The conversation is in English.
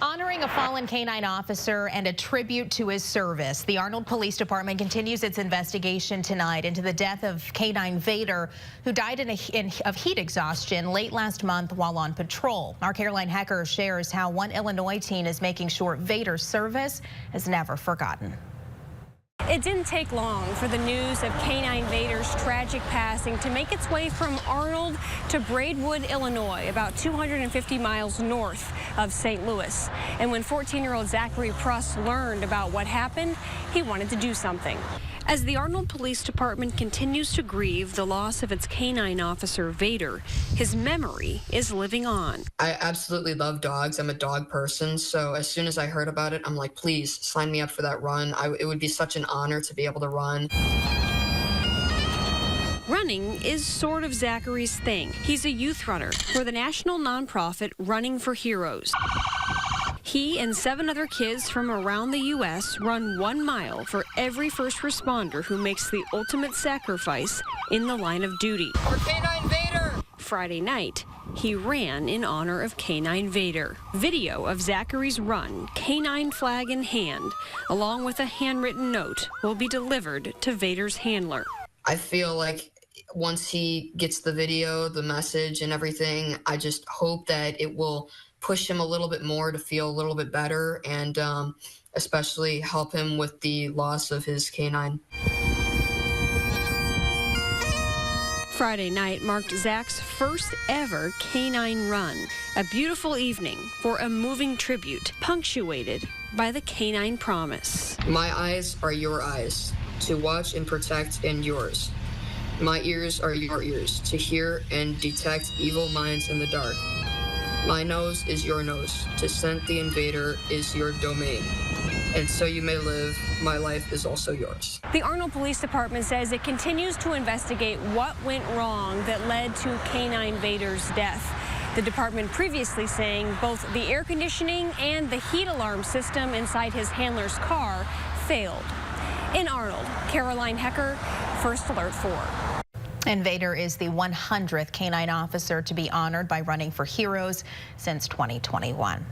Honoring a fallen K9 officer and a tribute to his service. The Arnold Police Department continues its investigation tonight into the death of K9 Vader, who died of heat exhaustion late last month while on patrol. Our Caroline Hecker shares how one Illinois teen is making sure Vader's service is never forgotten. It didn't take long for the news of K9 Vader's tragic passing to make its way from Arnold to Braidwood, Illinois, about 250 miles north of St. Louis. And when 14-year-old Zachary Pruss learned about what happened, he wanted to do something. As the Arnold Police Department continues to grieve the loss of its K9 officer, Vader, his memory is living on. I absolutely love dogs. I'm a dog person, so as soon as I heard about it, I'm like, please sign me up for that run. It would be such an honor to be able to run. Running is sort of Zachary's thing. He's a youth runner for the national nonprofit Running for Heroes. He and 7 other kids from around the U.S. run 1 mile for every first responder who makes the ultimate sacrifice in the line of duty. For K9 Vader! Friday night, he ran in honor of K9 Vader. Video of Zachary's run, K9 flag in hand, along with a handwritten note, will be delivered to Vader's handler. I feel like once he gets the video, the message and everything, I just hope that it will push him a little bit more to feel a little bit better and especially help him with the loss of his K9. Friday night marked Zach's first ever K9 run, a beautiful evening for a moving tribute punctuated by the K9 promise. My eyes are your eyes, to watch and protect and yours. My ears are your ears, to hear and detect evil minds in the dark. My nose is your nose, to scent the invader is your domain. And so you may live, my life is also yours. The Arnold Police Department says it continues to investigate what went wrong that led to K9 Vader's death. The department previously saying both the air conditioning and the heat alarm system inside his handler's car failed. In Arnold, Caroline Hecker, First Alert 4. And Vader is the 100th K9 officer to be honored by Running for Heroes since 2021.